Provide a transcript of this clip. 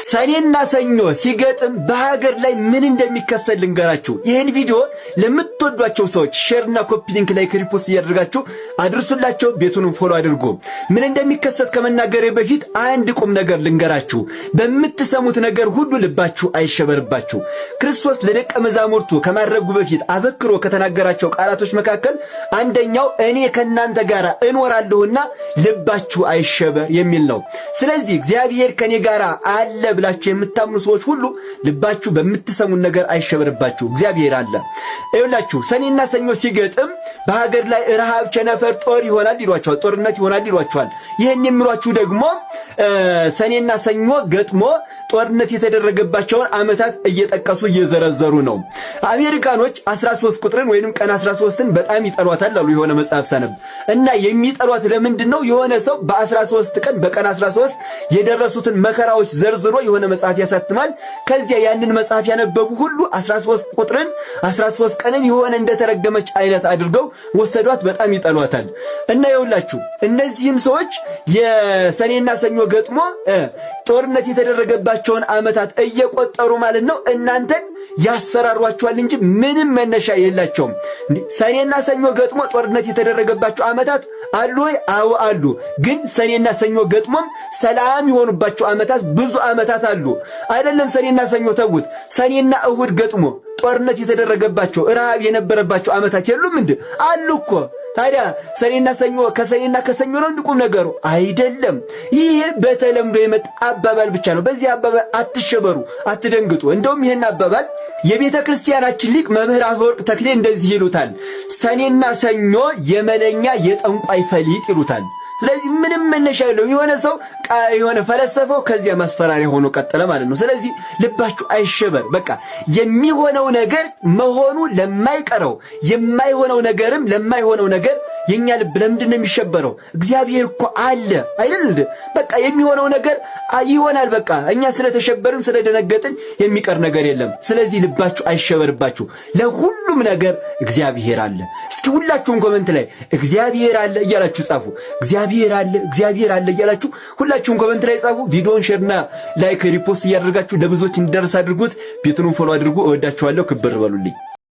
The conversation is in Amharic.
ሰኔና ሰኞ ሲገጥም በሀገር ላይ ምን እንደሚከሰት ልንገራችሁ። ይህን ቪዲዮ ለምትወዷቸው ሰዎች ሼርና ኮፒ ሊንክ ላይ ሪፖስት እያደረጋችሁ አድርሱላቸው። ቤቱንም ፎሎ አድርጉ። ምን እንደሚከሰት ከመናገሬ በፊት አንድ ቁም ነገር ልንገራችሁ። በምትሰሙት ነገር ሁሉ ልባችሁ አይሸበርባችሁ። ክርስቶስ ለደቀ መዛሙርቱ ከማድረጉ በፊት አበክሮ ከተናገራቸው ቃላቶች መካከል አንደኛው እኔ ከናንተ ጋር እኖራለሁና ልባችሁ አይሸበር የሚል ነው። ስለዚህ እግዚአብሔር ከኔ ጋር አለ ብላችሁ የምታምኑ ሰዎች ሁሉ ልባችሁ በምትሰሙት ነገር አይሸበርባችሁ። እግዚአብሔር አለ። ይኸውላችሁ ሰኔና ሰኞ ሲገጥም በሀገር ላይ ረሃብ፣ ቸነፈር፣ ጦር ይሆናል ይሏቸዋል። ጦርነት ይሆናል ይሏቸዋል። ይህን የሚሏችሁ ደግሞ ሰኔና ሰኞ ገጥሞ ጦርነት የተደረገባቸውን ዓመታት እየጠቀሱ እየዘረዘሩ ነው። አሜሪካኖች 13 ቁጥርን ወይንም ቀን 13ን በጣም ይጠሏታል አሉ የሆነ መጽሐፍ ሰነብ እና የሚጠሏት ለምንድን ነው? የሆነ ሰው በ13 ቀን በቀን 13 የደረሱትን መከራዎች ዘርዝሮ የሆነ መጽሐፍ ያሳትማል። ከዚያ ያንን መጽሐፍ ያነበቡ ሁሉ 13 ቁጥርን 13 ቀንን የሆነ እንደተረገመች አይነት አድርገው ወሰዷት። በጣም ይጠሏታል። እና ይኸውላችሁ እነዚህም ሰዎች የሰኔና ሰኞ ገጥሞ ጦርነት የተደረገባቸውን ዓመታት እየቆጠሩ ማለት ነው እናንተን ያስፈራሯቸዋል እንጂ ምንም መነሻ የላቸውም። ሰኔና ሰኞ ገጥሞ ጦርነት የተደረገባቸው ዓመታት አሉ ወይ? አዎ አሉ። ግን ሰኔና ሰኞ ገጥሞም ሰላም የሆኑባቸው ዓመታት ብዙ ዓመታት አሉ። አይደለም ሰኔና ሰኞ ተውት፣ ሰኔና እሁድ ገጥሞ ጦርነት የተደረገባቸው ረሃብ የነበረባቸው ዓመታት የሉም እንዴ? አሉ እኮ። ታዲያ ሰኔና ሰኞ ከሰኞ ነው እንድቁም ነገሩ አይደለም። ይሄ በተለምዶ የመጣ አባባል ብቻ ነው። በዚህ አባባል አትሸበሩ፣ አትደንግጡ። እንደውም ይሄን አባባል የቤተ ክርስቲያናችን ሊቅ መምህር አፈወርቅ ተክሌ እንደዚህ ይሉታል፣ ሰኔና ሰኞ የመለኛ የጠንቋይ ፈሊጥ ይሉታል። ስለዚህ ምንም መነሻ የለውም። የሆነ ሰው የሆነ ፈለሰፈው ከዚያ ማስፈራሪያ ሆኖ ቀጠለ ማለት ነው። ስለዚህ ልባችሁ አይሸበር። በቃ የሚሆነው ነገር መሆኑ ለማይቀረው የማይሆነው ነገርም ለማይሆነው ነገር የኛ ልብ ለምንድን ነው የሚሸበረው? እግዚአብሔር እኮ አለ አይደል? በቃ የሚሆነው ነገር ይሆናል። በቃ እኛ ስለተሸበርን ስለደነገጥን የሚቀር ነገር የለም። ስለዚህ ልባችሁ አይሸበርባችሁ። ለሁሉም ነገር እግዚአብሔር አለ። እስኪ ሁላችሁም ኮሜንት ላይ እግዚአብሔር አለ እያላችሁ ጻፉ። እግዚአብሔር አለ እያላችሁ ሁላችሁም ኮሜንት ላይ ጻፉ። ቪዲዮውን ሼርና ላይክ ሪፖስት እያደረጋችሁ ለብዙዎች እንዲደርስ አድርጉት። ቤቱን ፎሎ አድርጉ። እወዳችኋለሁ። ክብር በሉልኝ።